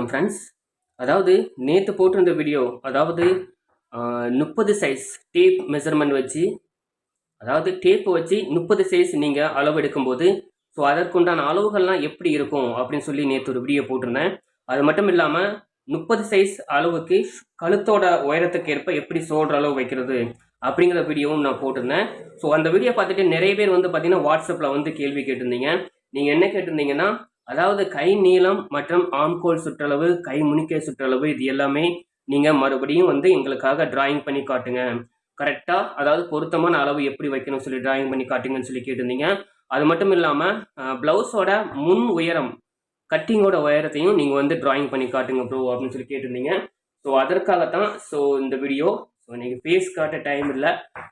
வணக்கம் ஃப்ரெண்ட்ஸ். அதாவது நேற்று போட்டிருந்த வீடியோ, அதாவது 30 சைஸ் டேப் மெஷர்மெண்ட் வச்சு, அதாவது டேப் வச்சு 30 சைஸ் நீங்கள் அளவு எடுக்கும்போது ஸோ அதற்குண்டான அளவுகள்லாம் எப்படி இருக்கும் அப்படின்னு சொல்லி நேற்று ஒரு வீடியோ போட்டிருந்தேன். அது மட்டும் இல்லாமல் 30 சைஸ் அளவுக்கு கழுத்தோட உயரத்துக்கு ஏற்ப எப்படி சோல்ற அளவு வைக்கிறது அப்படிங்கிற வீடியோவும் நான் போட்டிருந்தேன். ஸோ அந்த வீடியோ பார்த்துட்டு நிறைய பேர் வந்து பார்த்தீங்கன்னா வாட்ஸ்அப்பில் வந்து கேள்வி கேட்டிருந்தீங்க. நீங்கள் என்ன கேட்டிருந்தீங்கன்னா, அதாவது கை நீளம் மற்றும் ஆம்கோல் சுற்றளவு, கை முனிக்கை சுற்றளவு இது எல்லாமே நீங்கள் மறுபடியும் வந்து எங்களுக்காக டிராயிங் பண்ணி காட்டுங்க, கரெக்டாக அதாவது பொருத்தமான அளவு எப்படி வைக்கணும்னு சொல்லி டிராயிங் பண்ணி காட்டுங்கன்னு சொல்லி கேட்டிருந்தீங்க. அது மட்டும் இல்லாமல் ப்ளவுஸோட முன் உயரம், கட்டிங்கோட உயரத்தையும் நீங்கள் வந்து டிராயிங் பண்ணி காட்டுங்க ப்ரோ அப்படின்னு சொல்லி கேட்டிருந்தீங்க. ஸோ அதற்காகத்தான் இந்த வீடியோ. ஸோ நீங்கள் ஃபேஸ் காட்ட டைம் இல்லை,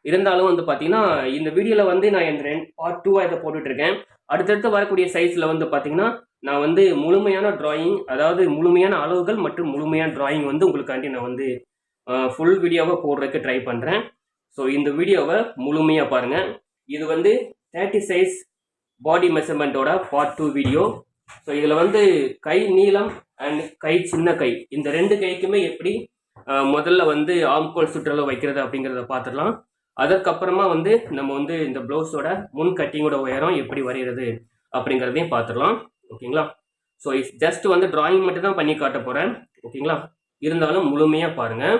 இருந்தாலும் வந்து பார்த்தீங்கன்னா இந்த வீடியோவில் வந்து நான் என் பார்ட் 2 இதை போட்டுட்ருக்கேன். அடுத்தடுத்து வரக்கூடிய சைஸில் வந்து பார்த்தீங்கன்னா நான் வந்து முழுமையான டிராயிங், அதாவது முழுமையான அளவுகள் மற்றும் முழுமையான டிராயிங் வந்து உங்களுக்காண்டி நான் வந்து ஃபுல் வீடியோவை போடுறதுக்கு ட்ரை பண்ணுறேன். ஸோ இந்த வீடியோவை முழுமையாக பாருங்கள். இது வந்து 30 சைஸ் பாடி மெஷர்மெண்ட்டோட பார்ட் 2 வீடியோ. ஸோ இதில் வந்து கை நீளம் அண்ட் கை சின்ன கை இந்த ரெண்டு கைக்குமே எப்படி முதல்ல வந்து ஆம்கோல் சுற்றளவு வைக்கிறது அப்படிங்கிறத பார்த்துடலாம். அதற்கப்புறமா வந்து நம்ம வந்து இந்த ப்ளவுஸோட முன் கட்டிங்கோட உயரம் எப்படி வரைகிறது அப்படிங்கிறதையும் பார்த்துடலாம். ஓகேங்களா? ஸோ ஜஸ்ட் வந்து டிராயிங் மட்டும் தான் பண்ணி காட்ட போகிறேன். ஓகேங்களா? இருந்தாலும் முழுமையாக பாருங்கள்.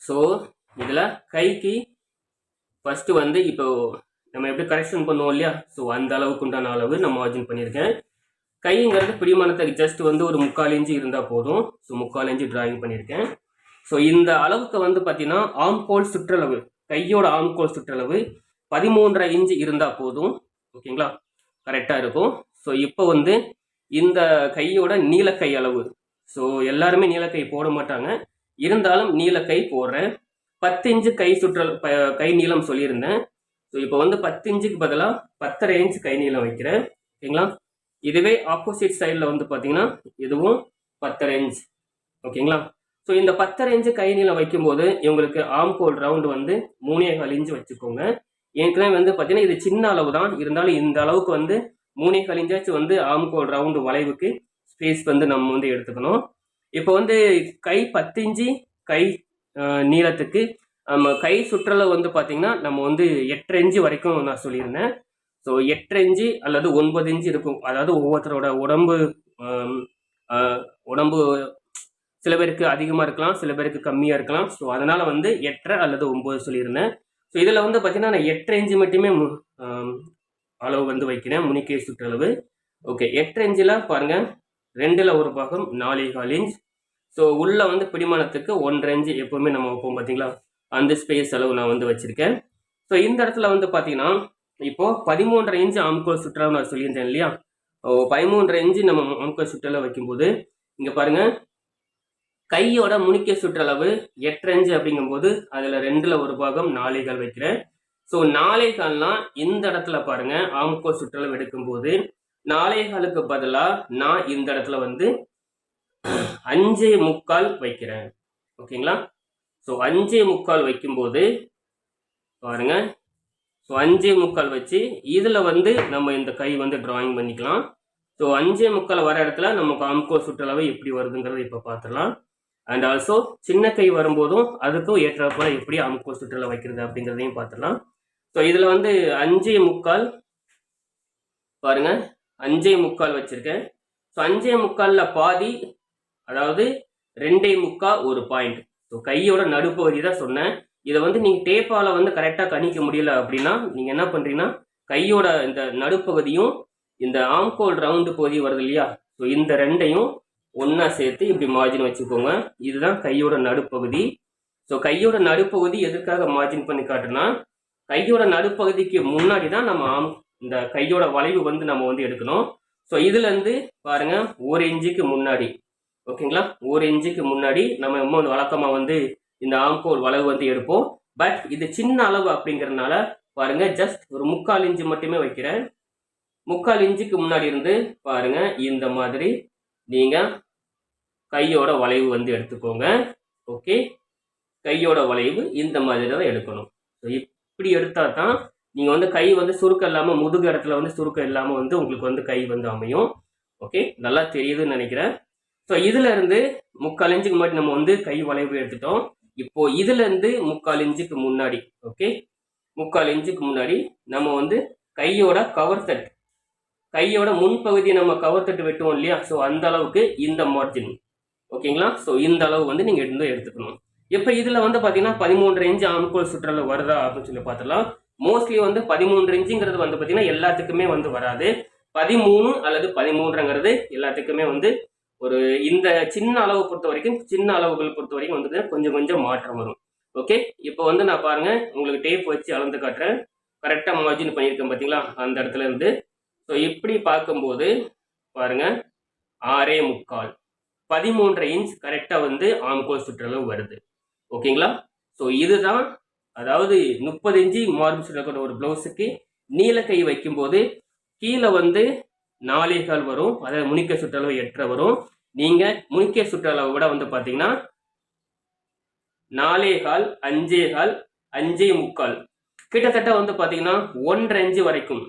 ஸோ இதில் கைக்கு ஃபஸ்ட்டு வந்து இப்போ நம்ம எப்படி கரெக்ஷன் பண்ணுவோம் இல்லையா, ஸோ அந்த அளவுக்கு உண்டான அளவு நான் மார்ஜின் பண்ணியிருக்கேன். கைங்கிறது பிடிமானத்துக்கு ஜஸ்ட் வந்து ஒரு 3/4 இன்ச்சு இருந்தால் போதும். ஸோ 3/4 இன்ச்சு டிராயிங் பண்ணியிருக்கேன். ஸோ இந்த அளவுக்கு வந்து பார்த்தீங்கன்னா ஆம்கோல் சுற்றளவு, கையோட ஆம்கோல் சுற்றளவு 13.5 இன்ச்சு இருந்தால் போதும். ஓகேங்களா? கரெக்டாக இருக்கும். ஸோ இப்போ வந்து இந்த கையோட நீலக்கை அளவு, ஸோ எல்லாருமே நீலக்கை போட மாட்டாங்க, இருந்தாலும் நீலக்கை போடுறேன். 10 இன்ச்சு கை கை நீளம் சொல்லியிருந்தேன். ஸோ இப்போ வந்து 10 இன்ச்சுக்கு பதிலாக 10.5 இன்ச்சு கை நீளம் வைக்கிறேன். ஓகேங்களா? இதுவே ஆப்போசிட் சைடில் வந்து பார்த்தீங்கன்னா இதுவும் 10.5 இன்ச். ஓகேங்களா? ஸோ இந்த 10.5 இன்ச்சு கை நீளம் வைக்கும்போது இவங்களுக்கு ஆம்கோல் ரவுண்டு வந்து 3.25 இன்ச்சு வச்சுக்கோங்க. ஏற்கனவே வந்து பார்த்தீங்கன்னா இது சின்ன அளவு தான், இருந்தாலும் இந்த அளவுக்கு வந்து 3.25 இன்ச்சாச்சு வந்து ஆம்கோல் ரவுண்டு வளைவுக்கு ஸ்பேஸ் வந்து நம்ம வந்து எடுத்துக்கணும். இப்போ வந்து கை 10 இன்ச்சு கை நீளத்துக்கு நம்ம கை சுற்றளவு வந்து பார்த்தீங்கன்னா நம்ம வந்து 8.5 இன்ச்சு வரைக்கும் நான் சொல்லியிருந்தேன். ஸோ 8.5 இன்ச்சு அல்லது 9 இன்ச்சு இருக்கும். அதாவது ஒவ்வொருத்தரோட உடம்பு சில பேருக்கு அதிகமாக இருக்கலாம், சில பேருக்கு கம்மியாக இருக்கலாம். ஸோ அதனால் வந்து 8.5 அல்லது 9 சொல்லியிருந்தேன். ஸோ இதில் வந்து பார்த்தீங்கன்னா நான் 8.5 இன்ச்சு மட்டுமே அளவு வந்து வைக்கிறேன், முனிக்கை சுற்றளவு. ஓகே, 8.5 இன்ச்சில் பாருங்கள் 2ல் 1 பாகம் 4.25 இன்ச். ஸோ உள்ளே வந்து பிடிமானத்துக்கு 1.5 இன்ச்சு எப்போவுமே நம்ம வைப்போம் பார்த்தீங்களா, அந்த ஸ்பேஸ் அளவு நான் வந்து வச்சுருக்கேன். ஸோ இந்த இடத்துல வந்து பார்த்தீங்கன்னா இப்போது 13.5 இன்ச்சு ஆம்கோல் சுற்றளவு நான் சொல்லியிருந்தேன் இல்லையா. 13.5 இன்ச்சு நம்ம ஆம்கோல் சுற்றளவு வைக்கும்போது இங்கே பாருங்கள் கையோட முனிக்கை சுற்றளவு 8.5 இன்ச்சு அப்படிங்கும்போது அதில் 2ல் 1 பாகம் 4.25 வைக்கிறேன். ஸோ 4.25லாம் இந்த இடத்துல பாருங்க ஆம்கோல் சுற்றளவு எடுக்கும்போது 4.25க்கு பதிலாக நான் இந்த இடத்துல வந்து 5.25 வைக்கிறேன். ஓகேங்களா? ஸோ 5.25 வைக்கும்போது பாருங்க, ஸோ 5.25 வச்சு இதில் வந்து நம்ம இந்த கை வந்து டிராயிங் பண்ணிக்கலாம். ஸோ 5.25 வர இடத்துல நமக்கு ஆம்கோல் சுற்றளவு எப்படி வருதுங்கிறத இப்போ பார்த்துடலாம். அண்ட் ஆல்சோ சின்ன கை வரும்போதும் அதுக்கும் ஏற்றாப்புல எப்படி ஆம்கோல் சுற்றளவு வைக்கிறது அப்படிங்கிறதையும் பார்த்துடலாம். ஸோ இதில் வந்து 5.25 பாருங்க 5.25 வச்சுருக்கேன். ஸோ 5.25ல் பாதி, அதாவது 2.25 ஒரு பாயிண்ட். ஸோ கையோட நடுப்பகுதி தான் சொன்னேன். இதை வந்து நீங்கள் டேப்பால் வந்து கரெக்டாக கணிக்க முடியல அப்படின்னா நீங்கள் என்ன பண்ணுறீங்கன்னா கையோட இந்த நடுப்பகுதியும் இந்த ஆம்கோல் ரவுண்டு பகுதி வருது இல்லையா, ஸோ இந்த ரெண்டையும் ஒன்றா சேர்த்து இப்படி மார்ஜின் வச்சுக்கோங்க. இதுதான் கையோட நடுப்பகுதி. ஸோ கையோட நடுப்பகுதி எதுக்காக மார்ஜின் பண்ணி காட்டுனா, கையோட நடுப்பகுதிக்கு முன்னாடி தான் நம்ம இந்த கையோட வளைவு வந்து நம்ம வந்து எடுக்கணும். ஸோ இதுலேருந்து பாருங்க 1 இன்ச்சுக்கு முன்னாடி, ஓகேங்களா, 1 இன்ச்சுக்கு முன்னாடி நம்ம வழக்கமாக வந்து இந்த ஆம்கோல் வளைவு வந்து எடுப்போம். பட் இது சின்ன அளவு அப்படிங்கிறதுனால பாருங்க ஜஸ்ட் ஒரு 3/4 இன்ச்சு மட்டுமே வைக்கிறேன். 3/4 இன்ச்சுக்கு முன்னாடி இருந்து பாருங்க இந்த மாதிரி நீங்கள் கையோட வளைவு வந்து எடுத்துக்கோங்க. ஓகே, கையோட வளைவு இந்த மாதிரி தான் எடுக்கணும். ஸோ இப்படி எடுத்தால் தான் நீங்கள் வந்து கை வந்து சுருக்கம் இல்லாமல், முதுகு இடத்துல வந்து சுருக்கம் இல்லாமல் வந்து உங்களுக்கு வந்து கை வந்து அமையும். ஓகே, நல்லா தெரியுதுன்னு நினைக்கிறேன். ஸோ இதுல இருந்து 3/4 இன்ச்சுக்கு முன்னாடி நம்ம வந்து கை வளைவு எடுத்துட்டோம். இப்போ இதுல இருந்து 3/4 இன்ச்சுக்கு முன்னாடி, ஓகே, 3/4 இன்ச்சுக்கு முன்னாடி நம்ம வந்து கையோட கவர் தட், கையோட முன்பகுதியை நம்ம கவர் தட்டு வெட்டுவோம் இல்லையா, ஸோ அந்த அளவுக்கு இந்த மார்ஜின், ஓகேங்களா. ஸோ இந்த அளவு வந்து நீங்க எடுத்துக்கணும். இப்போ இதுல வந்து பாத்தீங்கன்னா 13 இன்ச் ஆம்கோல் சுற்றளவு வருதா அப்படின்னு சொல்லி பார்த்தலாம். மோஸ்ட்லி வந்து 13 இன்ச்சுங்கிறது வந்து பாத்தீங்கன்னா எல்லாத்துக்குமே வந்து வராது. 13 அல்லது 13ங்கிறது எல்லாத்துக்குமே வந்து ஒரு இந்த சின்ன அளவு பொறுத்த வரைக்கும், சின்ன அளவுகள் பொறுத்த வரைக்கும் வந்து கொஞ்சம் கொஞ்சம் மாற்றம் வரும். ஓகே, இப்போ வந்து நான் பாருங்க உங்களுக்கு டேப் வச்சு அளந்து காட்டுறேன். கரெக்டா மார்ஜின் பண்ணியிருக்கேன் பாத்தீங்களா, அந்த இடத்துல இருந்து. ஸோ இப்படி பார்க்கும்போது பாருங்க 6.75 13 இன்ச் கரெக்டா வந்து ஆம்கோல் சுற்றளவு வருது. ஓகேங்களா. ஸோ இதுதான், அதாவது 30 இன்ச்சு மார்பிள் சுற்றளவு ஒரு பிளவுஸுக்கு நீல கை வைக்கும்போது கீழே வந்து 4.25 வரும், அதாவது முனிக்கை சுற்றளவு 8 வரும். நீங்க முனிக்கை சுற்றளவு விட வந்து பாத்தீங்கன்னா 4.25 5.25 5.25 கிட்டத்தட்ட வந்து பாத்தீங்கன்னா 1.5 இன்ச்சு வரைக்கும்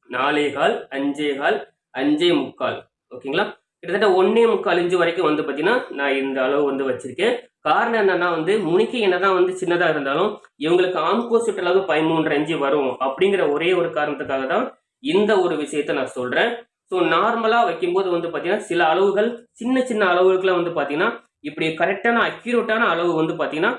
4.25 5.25 5.25, ஓகேங்களா. கிட்டத்தட்ட 1.25 இன்ச்சு வரைக்கும் வந்து பாத்தீங்கன்னா நான் இந்த அளவு வந்து வச்சிருக்கேன். காரணம் என்னன்னா வந்து முனிக்கை என்னதான் வந்து சின்னதா இருந்தாலும் இவங்களுக்கு ஆம்கோல் சுற்றளவு 13 இன்ச்சு வரும் அப்படிங்கிற ஒரே ஒரு காரணத்துக்காக தான் இந்த ஒரு விஷயத்த நான் சொல்றேன். ஸோ நார்மலா வைக்கும்போது வந்து பாத்தீங்கன்னா சில அளவுகள் சின்ன சின்ன அளவுகளுக்குலாம் வந்து பாத்தீங்கன்னா இப்படி கரெக்டான அக்யூரேட்டான அளவு வந்து பாத்தீங்கன்னா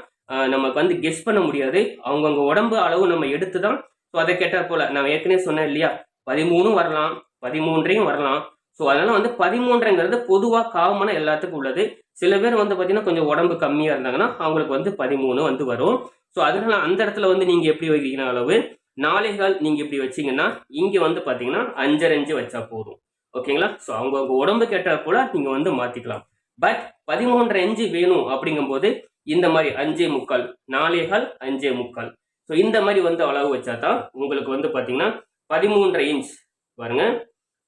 நமக்கு வந்து கெஸ் பண்ண முடியாது. அவங்கவுங்க உடம்பு அளவு நம்ம எடுத்துதான். ஸோ அதை கேட்டா போல நான் ஏற்கனவே சொன்னேன் இல்லையா, 13 வரலாம், 13 வரலாம். ஸோ அதனால வந்து 13ங்கிறது பொதுவாக காமனா எல்லாத்துக்கும் உள்ளது. சில பேர் வந்து பாத்தீங்கன்னா கொஞ்சம் உடம்பு கம்மியா இருந்தாங்கன்னா அவங்களுக்கு வந்து 13 வந்து வரும். ஸோ அதனால அந்த இடத்துல வந்து நீங்க எப்படி வைக்கிறீங்க அளவு 4.25 நீங்க இப்படி வச்சீங்கன்னா இங்க வந்து பாத்தீங்கன்னா 5.5 இன்ச்சு வச்சா போதும், ஓகேங்களா. ஸோ அவங்கவுங்க உடம்பு கேட்டா போல நீங்க வந்து மாத்திக்கலாம். பட் 13 இன்ச்சு வேணும் அப்படிங்கும்போது இந்த மாதிரி 5.25 4.25 5.25, ஸோ இந்த மாதிரி வந்து அளவு வச்சா தான் உங்களுக்கு வந்து பாத்தீங்கன்னா 13 இன்ச் பாருங்க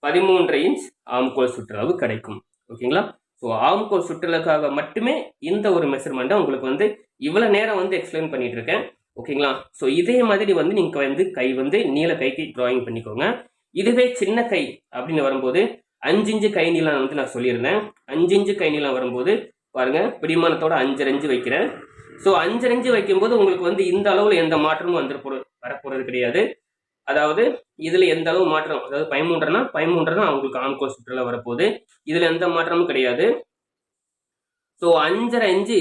13 இன்ச் ஆம்கோல் சுற்றளவு கிடைக்கும், ஓகேங்களா. ஸோ ஆம்கோல் சுற்றளவுக்காக மட்டுமே இந்த ஒரு மெஷர்மெண்ட்டை உங்களுக்கு வந்து இவ்வளவு நேரம் வந்து எக்ஸ்பிளைன் பண்ணிட்டு இருக்கேன், ஓகேங்களா. ஸோ இதே மாதிரி வந்து நீங்க வந்து கை வந்து நீல கைக்கு டிராயிங் பண்ணிக்கோங்க. இதுவே சின்ன கை அப்படின்னு வரும்போது 5 இன்ச்சு கை நீளம் வந்து நான் சொல்லியிருந்தேன். 5 இன்ச்சு கை நீளம் வரும்போது பாருங்க பிடிமானத்தோட 5.5 இன்ச்சு வைக்கிறேன். ஸோ 5.5 இன்ச்சு வைக்கும்போது உங்களுக்கு வந்து இந்த அளவுல எந்த மாற்றமும் வரப்போறது கிடையாது. அதாவது இதுல எந்த அளவு மாற்றம், அதாவது 13 தான் உங்களுக்கு ஆம்கோல் சுற்றளவு வரப்போகுது. இதுல எந்த மாற்றமும் கிடையாது. ஸோ 5.5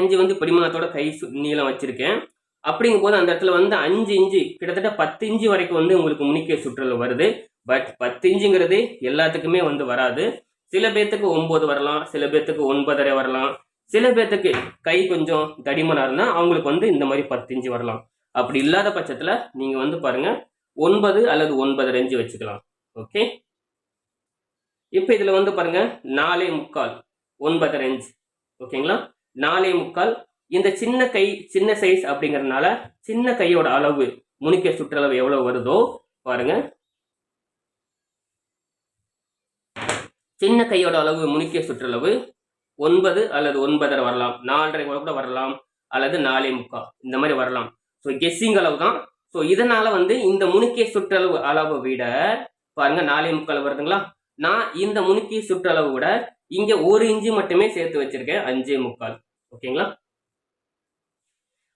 இன்ச்சு வந்து பிடிமானத்தோட கை நீளம் வச்சிருக்கேன். அப்படிங்கும் போது அந்த இடத்துல வந்து 5 இன்ச்சு கிட்டத்தட்ட 10 இன்ச்சு வரைக்கும் வந்து உங்களுக்கு முனிக்கை சுற்றளவு வருது. பட் 10 இன்ச்சுங்கிறது எல்லாத்துக்குமே வந்து வராது. சில பேர்த்துக்கு 9 வரலாம், சில பேர்த்துக்கு 9.5 வரலாம், சில பேர்த்துக்கு கை கொஞ்சம் தடிமனா இருந்தா அவங்களுக்கு வந்து இந்த மாதிரி 10 இன்ச்சு வரலாம். அப்படி இல்லாத பட்சத்துல நீங்க வந்து பாருங்க 9 அல்லது 9.5 இன்ச்சு வச்சுக்கலாம், ஓகே. இப்போ இதுல வந்து பாருங்க 4.25 9.5 இன்ச், ஓகேங்களா. 4.25 இந்த சின்ன கை சின்ன சைஸ் அப்படிங்கறதுனால சின்ன கையோட அளவு முனிக்கை சுற்றளவு எவ்வளவு வருதோ பாருங்க, சின்ன கையோட அளவு முனிக்கை சுற்றளவு 9 அல்லது 9.5 வரலாம், 4.5 கூட வரலாம், அல்லது 4.25 இந்த மாதிரி வரலாம். ஸோ கெஸ்ஸிங் அளவு தான். ஸோ இதனால வந்து இந்த முனிக்கை சுற்றளவு அளவை விட பாருங்க 4.25 வருதுங்களா, நான் இந்த முனிக்கை சுற்றளவு விட இங்க 1 இன்ச்சு மட்டுமே சேர்த்து வச்சிருக்கேன் 5.25, ஓகேங்களா.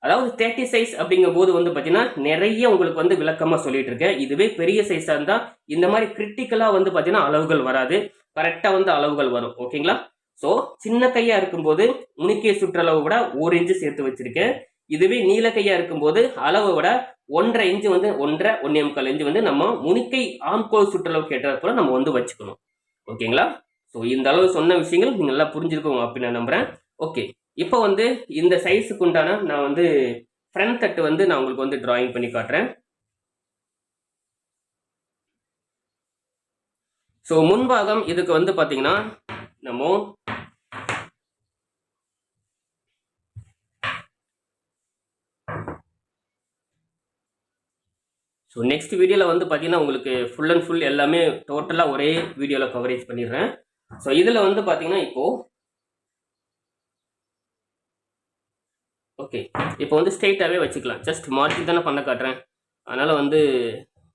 அதாவது 30 சைஸ் அப்படிங்கும் போது வந்து பாத்தீங்கன்னா நிறைய உங்களுக்கு வந்து விளக்கமா சொல்லிட்டு இருக்கேன். இதுவே பெரிய சைஸா இருந்தா இந்த மாதிரி கிரிட்டிக்கலா வந்து பாத்தீங்கன்னா அளவுகள் வராது, கரெக்டா வந்து அளவுகள் வரும், ஓகேங்களா. சோ சின்ன கையா இருக்கும்போது முனிக்கை சுற்றளவு விட 1 இன்ச்சு சேர்த்து வச்சிருக்கேன். இதுவே நீல கையா இருக்கும்போது அளவை விட 1.5 இன்ச்சு வந்து 1.25 இன்ச்சு வந்து நம்ம முனிக்கை ஆம்கோல் சுற்றளவு கேட்டது போல நம்ம வந்து வச்சுக்கணும், ஓகேங்களா. ஸோ இந்த அளவு சொன்ன விஷயங்கள் நீங்க நல்லா புரிஞ்சிருக்கோம் அப்படின்னு நான் நம்புறேன். ஓகே, இப்போ வந்து இந்த சைஸுக்கு உண்டான நான் வந்து ஃப்ரண்ட் தட்டு வந்து நான் உங்களுக்கு வந்து டிராயிங் பண்ணி காட்டுறேன். ஸோ முன்பாகம் இதுக்கு வந்து பாத்தீங்கன்னா நம்ம ஸோ நெக்ஸ்ட் வீடியோவில் வந்து பார்த்தீங்கன்னா உங்களுக்கு ஃபுல் அண்ட் ஃபுல் எல்லாமே டோட்டலாக ஒரே வீடியோவில் கவரேஜ் பண்ணிடுறேன். ஸோ இதில் வந்து பார்த்தீங்கன்னா இப்போ வந்து ஸ்ட்ரெயிட்டாகவே வச்சுக்கலாம். ஜஸ்ட் மார்ஜின் தானே பண்ண காட்டுறேன், அதனால் வந்து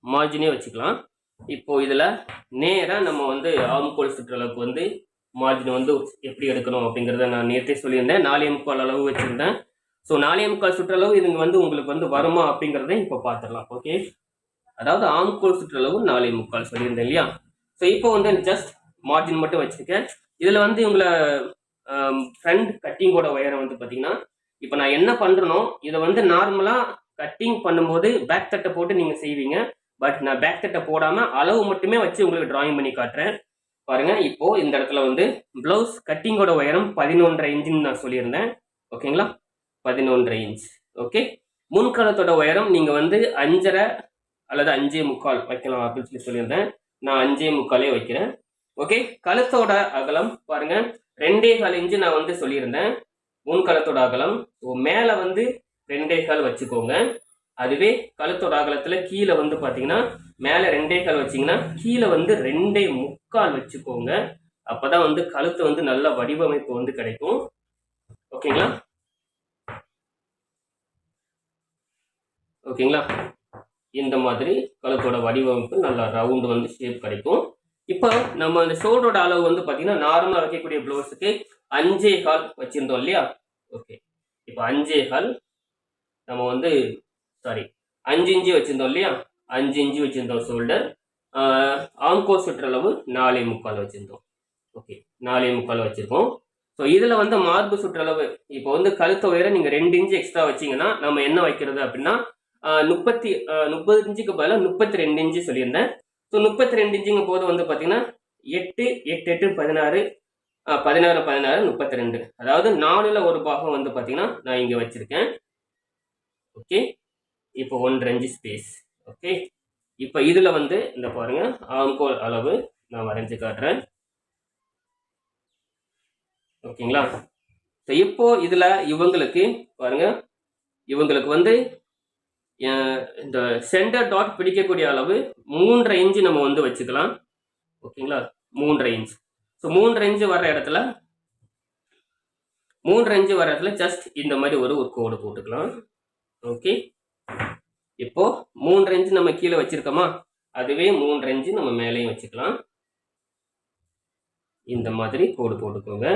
மார்ஜினே வச்சுக்கலாம். இப்போ இதில் நேராக நம்ம வந்து ஆம்கோல் சுற்றளவுக்கு வந்து மார்ஜின் வந்து எப்படி எடுக்கணும் அப்படிங்கிறத நான் நேற்றே சொல்லியிருந்தேன். 4.25 அளவு வச்சுருந்தேன். ஸோ 4.25 சுற்றளவு இதுங்க வந்து உங்களுக்கு வந்து வருமா அப்படிங்கிறத இப்போ பார்த்துடலாம். ஓகே, அதாவது ஆம்கோல் சுற்றளவு 4.25 சொல்லியிருந்தேன் இல்லையா. ஸோ இப்போ வந்து ஜஸ்ட் மார்ஜின் மட்டும் வச்சுருக்கேன். இதில் வந்து உங்களை ஃப்ரண்ட் கட்டிங்கோட உயரம் வந்து பார்த்தீங்கன்னா, இப்போ நான் என்ன பண்ணுறனோ இதை வந்து நார்மலாக கட்டிங் பண்ணும்போது பேக் தட்டை போட்டு நீங்கள் செய்வீங்க. பட் நான் பேக் தட்டை போடாமல் அளவு மட்டுமே வச்சு உங்களுக்கு டிராயிங் பண்ணி காட்டுறேன் பாருங்க. இப்போ இந்த இடத்துல வந்து பிளவுஸ் கட்டிங்கோட உயரம் 11.5 இன்ச்சுன்னு நான் சொல்லியிருந்தேன். ஓகேங்களா, 11.5 இன்ச். ஓகே, முன்கலத்தோட உயரம் நீங்கள் வந்து 5.5 அல்லது 5.25 வைக்கலாம் அப்படின்னு சொல்லியிருந்தேன். நான் 5.25 வைக்கிறேன். ஓகே, கழுத்தோட அகலம் பாருங்க 2.25 இன்ச்சு நான் வந்து சொல்லியிருந்தேன் முன்கலத்தோட அகலம். மேலே வந்து 2.25 வச்சுக்கோங்க. அதுவே கழுத்தோட அகலத்துல கீழே வந்து பாத்தீங்கன்னா மேல 2.25 வச்சீங்கன்னா கீழே வந்து 2.25 வச்சுக்கோங்க. அப்பதான் வந்து கழுத்து வந்து நல்ல வடிவமைப்பு வந்து கிடைக்கும். ஓகேங்களா, ஓகேங்களா, இந்த மாதிரி கழுத்தோட வடிவமைப்பு நல்ல ரவுண்டு வந்து ஷேப் கிடைக்கும். இப்போ நம்ம அந்த ஷோல்டரோட அளவு வந்து பாத்தீங்கன்னா நார்மலா வைக்கக்கூடிய ப்ளவுஸுக்கு 5.25 வச்சிருந்தோம் இல்லையா. ஓகே, இப்போ 5.25 நம்ம வந்து 5 இன்ச்சு வச்சிருந்தோம் இல்லையா. 5 இன்ச்சு வச்சிருந்தோம் ஷோல்டர். ஆம்கோ சுற்றளவு 4.25 வச்சிருந்தோம். ஓகே, 4.25 வச்சிருக்கோம். ஸோ இதில் வந்து மார்பு சுற்றளவு இப்போ வந்து கழுத்த உயரம் நீங்கள் 2 இன்ச்சு எக்ஸ்ட்ரா வச்சிங்கன்னா நம்ம என்ன வைக்கிறது அப்படின்னா 30 இன்ச்சுக்கு பதிலாக 32 இன்ச்சு சொல்லியிருந்தேன். ஸோ 32 இன்ச்சுங்க போது வந்து பார்த்தீங்கன்னா 8 8 8 16 16 16 32, அதாவது 4ல் ஒரு பாகம் வந்து பார்த்தீங்கன்னா நான் இங்கே வச்சிருக்கேன். ஓகே, இப்போ 1.5 இன்ச் ஸ்பேஸ். ஓகே, இப்போ இதில் வந்து இந்த பாருங்க ஆம்கோல் அளவு நான் வரைஞ்சு காட்டுறேன். ஓகேங்களா, இப்போ இதில் இவங்களுக்கு பாருங்க இவங்களுக்கு வந்து இந்த சென்டர் டாட் பிடிக்கக்கூடிய அளவு 3.5 இன்ச்சு நம்ம வந்து வச்சுக்கலாம். ஓகேங்களா, 3.5 இன்ச். ஸோ 3.5 இன்ச்சு வர்ற இடத்துல 3.5 இன்ச்சு வர இடத்துல ஜஸ்ட் இந்த மாதிரி ஒரு கோடு போட்டுக்கலாம். ஓகே, இப்போ 3.5 இன்ச்சு நம்ம கீழே வச்சிருக்கோமா, அதுவே 3.5 இன்ச்சு நம்ம மேலேயும் வச்சுக்கலாம். இந்த மாதிரி கோடு போட்டுக்கோங்க.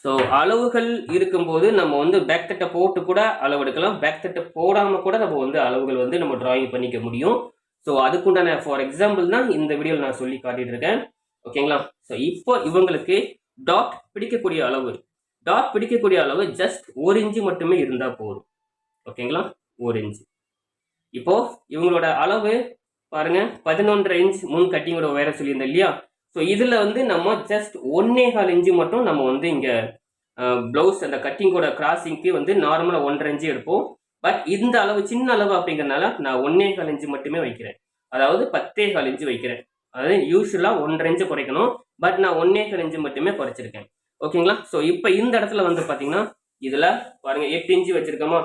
ஸோ அளவுகள் இருக்கும்போது நம்ம வந்து பேக் தட்டை போட்டு கூட அளவு எடுக்கலாம். பேக் தட்டை போடாமல் கூட நம்ம வந்து அளவுகள் வந்து நம்ம டிராயிங் பண்ணிக்க முடியும். ஸோ அதுக்குண்டான ஃபார் எக்ஸாம்பிள் தான் இந்த வீடியோவில் நான் சொல்லி காட்டிட்டு இருக்கேன். ஓகேங்களா, ஸோ இப்போ இவங்களுக்கு டாட் பிடிக்கக்கூடிய அளவு ஜஸ்ட் 1 இன்ச்சு மட்டுமே இருந்தால் போதும். ஓகேங்களா, 1 இன்ச்சு. இப்போ இவங்களோட அளவு பாருங்க 11.5 இன்ச் முன் கட்டிங்கோட உயரம் சொல்லியிருந்தேன் இல்லையா. ஸோ இதில் வந்து நம்ம ஜஸ்ட் 1.25 இன்ச்சு மட்டும் நம்ம வந்து இங்கே ப்ளவுஸ் அந்த கட்டிங்கோட கிராசிங்க்கு வந்து நார்மலாக 1.5 இன்ச்சு எடுப்போம். பட் இந்த அளவு சின்ன அளவு அப்படிங்கிறதுனால நான் 1.25 இன்ச்சு மட்டுமே வைக்கிறேன். அதாவது 10.25 இன்ச்சு வைக்கிறேன். அதாவது யூஸ்வலாக 1.5 இன்ச்சு குறைக்கணும். பட் நான் 1.25 இன்ச்சு மட்டுமே குறைச்சிருக்கேன். ஓகேங்களா, ஸோ இப்போ இந்த இடத்துல வந்து பார்த்தீங்கன்னா இதில் பாருங்க 8 இன்ச்சு வச்சிருக்கோமா.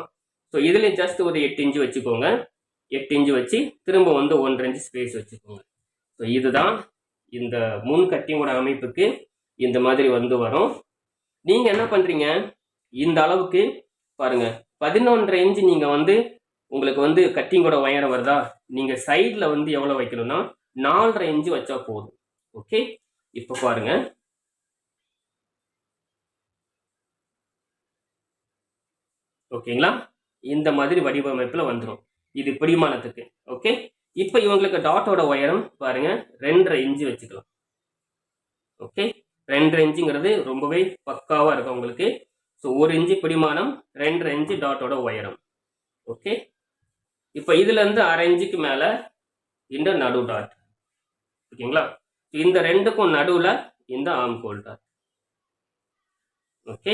ஸோ இதில் ஜஸ்ட் ஒரு 8 இன்ச்சு வச்சுக்கோங்க. 8 இன்ச்சு வச்சு திரும்ப வந்து 1.5 இன்ச்சு ஸ்பேஸ் வச்சுக்கோங்க. ஸோ இதுதான் இந்த முன் கட்டிங்கோட அமைப்புக்கு இந்த மாதிரி வந்து வரும். நீங்கள் என்ன பண்ணுறீங்க, இந்த அளவுக்கு பாருங்க 11.5 இன்ச்சு நீங்கள் வந்து உங்களுக்கு வந்து கட்டிங்கோட உயரம் வருதா, நீங்கள் சைடில் வந்து எவ்வளோ வைக்கணும்னா 4.5 இன்ச்சு வச்சா போதும். ஓகே, இப்போ பாருங்க ஓகேங்களா, இந்த மாதிரி வடிவமைப்பில் வந்துடும். இது பிடிமானத்துக்கு. ஓகே, இப்போ இவங்களுக்கு டாட்டோட உயரம் பாருங்க 2.5 இன்ச்சு வச்சுக்கலாம். ஓகே, 2.5 இன்ச்சுங்கிறது ரொம்பவே பக்காவாக இருக்கும் உங்களுக்கு. ஸோ 1 இன்ச்சு பிடிமானம், 2.5 இன்ச்சு டாட்டோட உயரம். ஓகே, இப்போ இதுலேருந்து 1/2 இன்ச்சுக்கு மேலே இந்த நடு டாட். ஓகேங்களா, இந்த ரெண்டுக்கும் நடுவில் இந்த ஆம்கோல் டாட். ஓகே,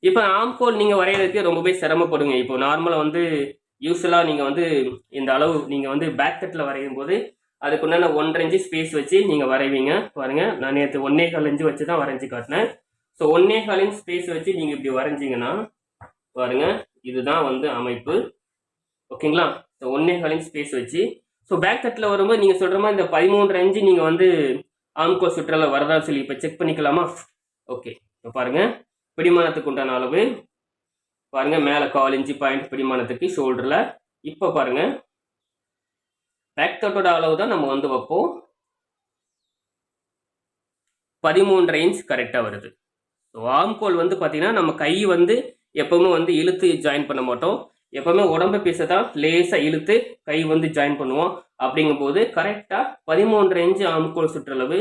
இப்போ ஆம்கோல் நீங்கள் வரைகிறதுக்கு ரொம்பவே சிரமப்படுங்க. இப்போ நார்மலாக வந்து யூஸ்வலாக நீங்கள் வந்து இந்த அளவு நீங்கள் வந்து பேக் தட்டில் வரையும் போது அதுக்குண்டான 1.5 இன்ச்சு ஸ்பேஸ் வச்சு நீங்கள் வரைவீங்க. பாருங்க நான் நேற்று 1.25 இன்ச்சு வச்சு தான் வரைஞ்சி காட்டினேன். ஸோ 1.25 இன்ச் ஸ்பேஸ் வச்சு நீங்கள் இப்படி வரைஞ்சிங்கன்னா பாருங்க இதுதான் வந்து அமைப்பு. ஓகேங்களா, ஸோ 1.25 இன்ச் ஸ்பேஸ் வச்சு ஸோ பேக் தட்டில் வரும்போது நீங்கள் சொல்கிற மாதிரி இந்த 13.5 இன்ச்சு நீங்கள் வந்து ஆம்கோல் சுற்றளவு வரதா சொல்லி இப்போ செக் பண்ணிக்கலாமா. ஓகே, இப்போ பாருங்க பிடிமானத்துக்கு உண்டான அளவு பாருங்க மேலே 1/4 இன்ச்சு பாயிண்ட் பிடிமானத்துக்கு ஷோல்டரில். இப்போ பாருங்க பேக் தட்டோட அளவு தான் நம்ம வந்து வைப்போம். 13 இன்ச் கரெக்டாக வருது. ஸோ ஆம்கோல் வந்து பார்த்தீங்கன்னா நம்ம கை வந்து எப்பவுமே வந்து இழுத்து ஜாயின் பண்ண மாட்டோம். எப்பவுமே உடம்பு பீஸை தான் லேசாக இழுத்து கை வந்து ஜாயின் பண்ணுவோம். அப்படிங்கும்போது கரெக்டாக 13 இன்ச் ஆம்கோல் சுற்றளவு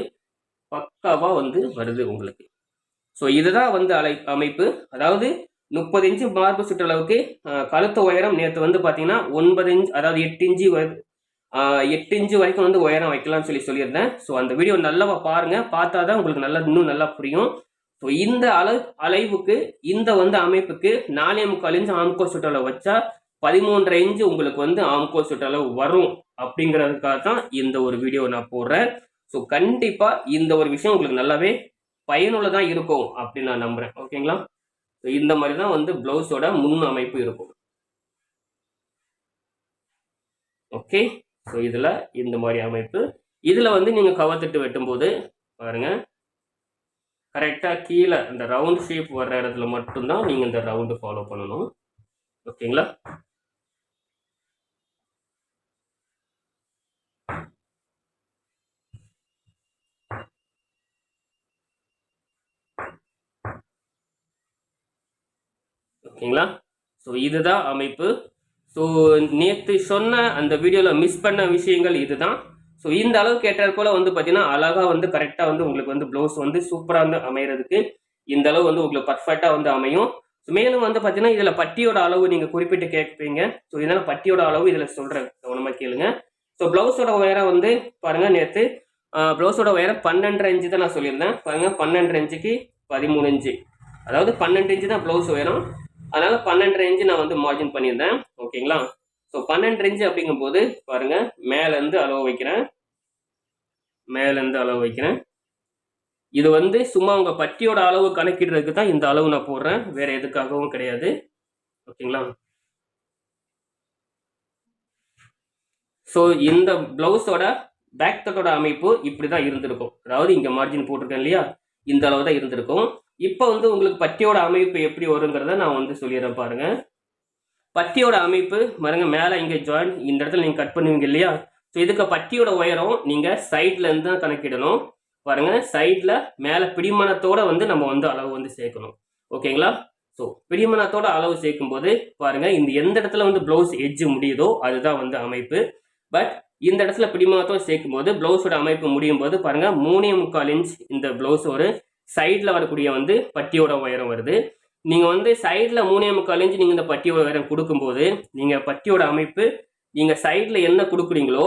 பக்காவாக வந்து வருது உங்களுக்கு. ஸோ இதுதான் வந்து அமைப்பு. அதாவது 30 இன்ச்சு மார்பு சுற்றளவுக்கு கழுத்து உயரம் நேற்று வந்து பார்த்தீங்கன்னா 9 இன்ச், அதாவது 8 இன்ச்சு வரைக்கும் வந்து உயரம் வைக்கலாம்னு சொல்லியிருந்தேன். ஸோ அந்த வீடியோ நல்லா பாருங்க, பார்த்தா தான் உங்களுக்கு இன்னும் நல்லா புரியும். ஸோ இந்த அளவுக்கு இந்த வந்து அமைப்புக்கு 4.25 இன்ச் ஆம்கோல் சுற்றளவு வச்சா 13 இன்ச்சு உங்களுக்கு வந்து ஆம்கோல் சுற்றளவு வரும். அப்படிங்கிறதுக்காக தான் இந்த ஒரு வீடியோ நான் போடுறேன். ஸோ கண்டிப்பா இந்த ஒரு விஷயம் உங்களுக்கு நல்லாவே பயனுள்ளதாக இருக்கும் அப்படின்னு நான் நம்புறேன். ஓகேங்களா? ஸோ இந்த மாதிரி தான் வந்து பிளவுஸோட முன் அமைப்பு இருக்கும். ஓகே, ஸோ இதில் இந்த மாதிரி அமைப்பு. இதில் வந்து நீங்கள் கவர்த்திட்டு வெட்டும்போது பாருங்க, கரெக்டாக கீழே இந்த ரவுண்ட் ஷேப் வர்ற இடத்துல மட்டும்தான் நீங்கள் இந்த ரவுண்டு ஃபாலோ பண்ணணும். ஓகேங்களா? ஓகேங்களா? ஸோ இதுதான் அமைப்பு. ஸோ நேற்று சொன்ன அந்த வீடியோவில் மிஸ் பண்ண விஷயங்கள் இதுதான். ஸோ இந்த அளவுக்கு ஏற்றாற் போல வந்து பார்த்தீங்கன்னா அழகாக வந்து கரெக்டாக வந்து உங்களுக்கு வந்து ப்ளவுஸ் வந்து சூப்பராக வந்து அமைகிறதுக்கு இந்த அளவு வந்து உங்களுக்கு பர்ஃபெக்டாக வந்து அமையும். ஸோ மேலும் வந்து பார்த்தீங்கன்னா இதில் பட்டியோட அளவு நீங்கள் குறிப்பிட்டு கேட்பீங்க. ஸோ இதனால் பட்டியோட அளவு இதில் சொல்கிறேன், கவனமாக கேளுங்க. ஸோ ப்ளவுஸோட உயரம் வந்து பாருங்கள், நேற்று ப்ளவுஸோட உயரம் 12.5 இன்ச்சு தான் நான் சொல்லியிருந்தேன். பாருங்கள், 12.5 இன்ச்சுக்கு 13 இன்ச்சு, அதாவது 12 இன்ச்சு தான் ப்ளவுஸ் உயரம். அதனால 12.5 இன்ச்சு நான் வந்து மார்ஜின் பண்ணியிருந்தேன். ஓகேங்களா? ஸோ 12 இன்ச்சு அப்படிங்கும்போது பாருங்க, மேலேருந்து அளவு வைக்கிறேன். இது வந்து சும்மா உங்க பட்டியோட அளவு கணக்கிடுறதுக்கு தான் இந்த அளவு நான் போடுறேன், வேற எதுக்காகவும் கிடையாது. ஓகேங்களா? ஸோ இந்த பிளவுஸோட பேக் தட்டோட அமைப்பு இப்படிதான் இருந்திருக்கும். அதாவது இங்க மார்ஜின் போட்டிருக்கேன் இல்லையா, இந்த அளவு தான் இருந்திருக்கும். இப்போ வந்து உங்களுக்கு பட்டியோட அமைப்பு எப்படி வருங்கிறத நான் வந்து சொல்லிடுறேன் பாருங்க. பட்டியோட அமைப்பு பாருங்க, மேலே இங்கே ஜாயின் இந்த இடத்துல நீங்கள் கட் பண்ணுவீங்க இல்லையா, ஸோ இதுக்கு பட்டியோட உயரம் நீங்கள் சைட்ல இருந்து தான் கணக்கிடணும். பாருங்க, சைட்ல மேலே பிடிமனத்தோட வந்து நம்ம வந்து அளவு வந்து சேர்க்கணும். ஓகேங்களா? ஸோ பிடிமனத்தோட அளவு சேர்க்கும் போது பாருங்க, இந்த எந்த இடத்துல வந்து பிளவுஸ் எட்ஜ் முடியுதோ அதுதான் வந்து அமைப்பு. பட் இந்த இடத்துல பிடிமனத்தோட சேர்க்கும் போது பிளவுஸோட அமைப்பு முடியும் போது பாருங்க 3.25 இன்ச் இந்த பிளவுஸ் ஒரு சைட்ல வரக்கூடிய வந்து பட்டியோட உயரம் வருது. நீங்க வந்து சைட்ல 3.25 இன்ச் நீங்க இந்த பட்டியோட உயரம் கொடுக்கும்போது நீங்க பட்டியோட அமைப்பு நீங்க சைட்ல என்ன கொடுக்குறீங்களோ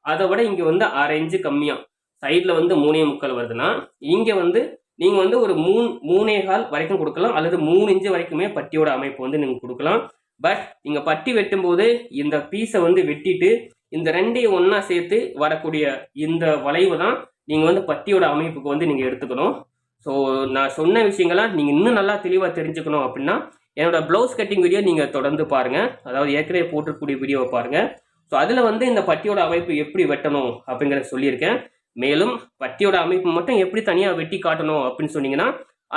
அதை விட இங்க வந்து 1/2 இன்ச்சு கம்மியா, சைட்ல வந்து 3.25 வருதுன்னா இங்க வந்து நீங்க வந்து ஒரு 3.25 வரைக்கும் கொடுக்கலாம், அல்லது 3 இன்ச்சு வரைக்குமே பட்டியோட அமைப்பு வந்து நீங்க கொடுக்கலாம். பட் நீங்க பட்டி வெட்டும் போது இந்த பீஸை வந்து வெட்டிட்டு இந்த ரெண்டையும் ஒன்னா சேர்த்து வரக்கூடிய இந்த வளைவு தான் நீங்க வந்து பட்டியோட அமைப்புக்கு வந்து நீங்க எடுத்துக்கணும். ஸோ நான் சொன்ன விஷயங்களை நீங்கள் இன்னும் நல்லா தெளிவாக தெரிஞ்சுக்கணும் அப்படின்னா என்னோட ப்ளவுஸ் கட்டிங் வீடியோ நீங்கள் தொடர்ந்து பாருங்கள், அதாவது ஏற்கனவே போட்டிருக்கக்கூடிய வீடியோவை பாருங்கள். ஸோ அதில் வந்து இந்த பட்டியோட அமைப்பு எப்படி வெட்டணும் அப்படிங்கிறத சொல்லியிருக்கேன். மேலும் பட்டியோட அமைப்பு மட்டும் எப்படி தனியாக வெட்டி காட்டணும் அப்படின்னு சொன்னீங்கன்னா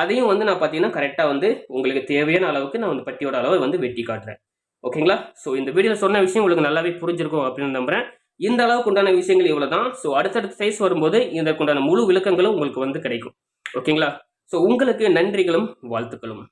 அதையும் வந்து நான் பார்த்தீங்கன்னா கரெக்டாக வந்து உங்களுக்கு தேவையான அளவுக்கு நான் வந்து பட்டியோட அளவை வந்து வெட்டி காட்டுறேன். ஓகேங்களா? ஸோ இந்த வீடியோவில் சொன்ன விஷயம் உங்களுக்கு நல்லாவே புரிஞ்சிருக்கும் அப்படின்னு நம்புறேன். இந்த அளவுக்கு உண்டான விஷயங்கள் இவ்வளோ தான். ஸோ அடுத்தடுத்த சைஸ் வரும்போது இதற்குண்டான முழு விளக்கங்களும் உங்களுக்கு வந்து கிடைக்கும். ஓகேங்களா? ஸோ உங்களுக்கு நன்றிகளும் வாழ்த்துக்களும்.